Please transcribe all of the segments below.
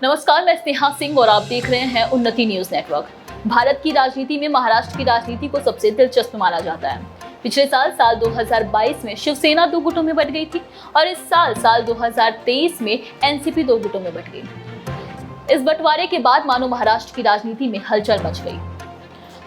नमस्कार, मैं स्नेहा सिंह और आप देख रहे हैं उन्नति न्यूज नेटवर्क। भारत की राजनीति में महाराष्ट्र की राजनीति को सबसे दिलचस्प माना जाता है। पिछले साल 2022 में शिवसेना 2 गुटों में बंट गई थी और इस साल 2023 में एनसीपी 2 गुटों में बंट गई। इस बंटवारे के बाद मानो महाराष्ट्र की राजनीति में हलचल मच गई।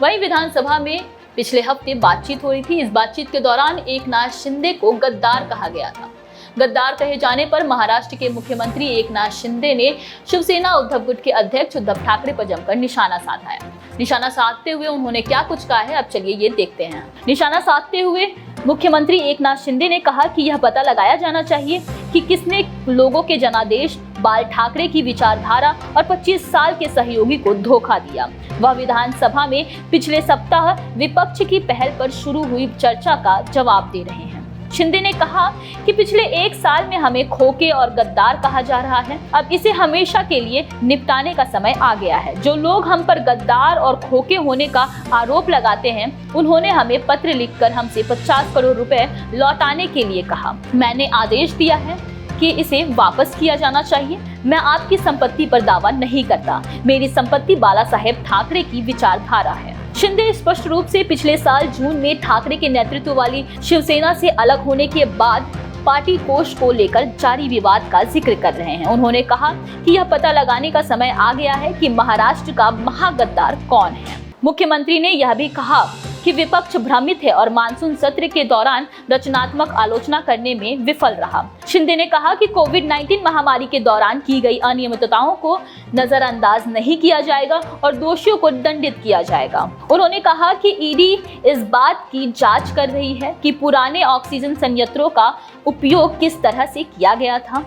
वहीं विधानसभा में पिछले हफ्ते बातचीत हो रही थी। इस बातचीत के दौरान एकनाथ शिंदे को गद्दार कहा गया था। गद्दार कहे जाने पर महाराष्ट्र के मुख्यमंत्री एकनाथ शिंदे ने शिवसेना उद्धव गुट के अध्यक्ष उद्धव ठाकरे पर जमकर निशाना साधा है। निशाना साधते हुए उन्होंने क्या कुछ कहा है, अब चलिए ये देखते हैं। निशाना साधते हुए मुख्यमंत्री एकनाथ शिंदे ने कहा कि यह पता लगाया जाना चाहिए कि किसने लोगों के जनादेश, बाल ठाकरे की विचारधारा और 25 साल के सहयोगी को धोखा दिया। वह विधानसभा में पिछले सप्ताह विपक्ष की पहल पर शुरू हुई चर्चा का जवाब दे रहे हैं। शिंदे ने कहा कि पिछले 1 साल में हमें खोके और गद्दार कहा जा रहा है। अब इसे हमेशा के लिए निपटाने का समय आ गया है। जो लोग हम पर गद्दार और खोके होने का आरोप लगाते हैं, उन्होंने हमें पत्र लिखकर हमसे 50 करोड़ रुपए लौटाने के लिए कहा। मैंने आदेश दिया है कि इसे वापस किया जाना चाहिए। मैं आपकी संपत्ति पर दावा नहीं करता। मेरी संपत्ति बाला साहेब ठाकरे की विचारधारा है। शिंदे स्पष्ट रूप से पिछले साल जून में ठाकरे के नेतृत्व वाली शिवसेना से अलग होने के बाद पार्टी कोष को लेकर जारी विवाद का जिक्र कर रहे हैं। उन्होंने कहा कि यह पता लगाने का समय आ गया है कि महाराष्ट्र का महागद्दार कौन है। मुख्यमंत्री ने यह भी कहा कि विपक्ष भ्रमित है और मानसून सत्र के दौरान रचनात्मक आलोचना करने में विफल रहा। शिंदे ने कहा कि कोविड-19 महामारी के दौरान की गई अनियमितताओं को नजरअंदाज नहीं किया जाएगा और दोषियों को दंडित किया जाएगा। उन्होंने कहा कि ईडी इस बात की जांच कर रही है कि पुराने ऑक्सीजन संयंत्रों का उपयोग किस तरह से किया गया था।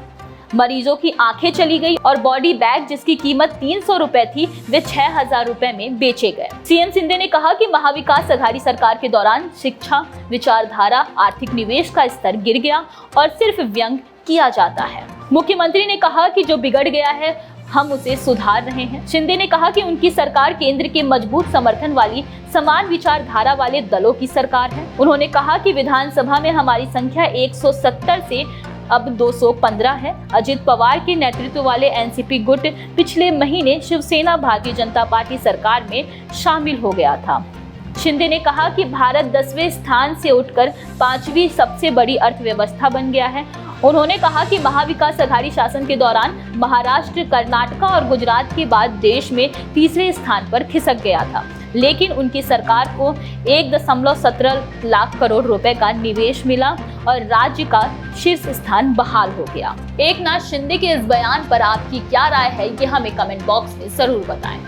मरीजों की आंखें चली गई और बॉडी बैग जिसकी कीमत 300 रुपए थी, वे 6000 रुपए में बेचे गए। सीएम शिंदे ने कहा कि महाविकास आघाड़ी सरकार के दौरान शिक्षा, विचारधारा, आर्थिक निवेश का स्तर गिर गया और सिर्फ व्यंग किया जाता है। मुख्यमंत्री ने कहा कि जो बिगड़ गया है हम उसे सुधार रहे हैं। शिंदे ने कहा कि उनकी सरकार केंद्र के मजबूत समर्थन वाली समान विचारधारा वाले दलों की सरकार है। उन्होंने कहा कि विधानसभा में हमारी संख्या 170 से अब 215 है। अजित पवार के नेतृत्व वाले एनसीपी गुट पिछले महीने शिवसेना भारतीय जनता पार्टी सरकार में शामिल हो गया था। शिंदे ने कहा कि भारत 10वें स्थान से उठकर 5वीं सबसे बड़ी अर्थव्यवस्था बन गया है। उन्होंने कहा कि महाविकास आघाड़ी शासन के दौरान महाराष्ट्र, कर्नाटक और गुजरात के बाद देश में 3रे स्थान पर खिसक गया था, लेकिन उनकी सरकार को 1.17 लाख करोड़ रुपए का निवेश मिला और राज्य का शीर्ष स्थान बहाल हो गया। एकनाथ शिंदे के इस बयान पर आपकी क्या राय है, ये हमें कमेंट बॉक्स में जरूर बताएं।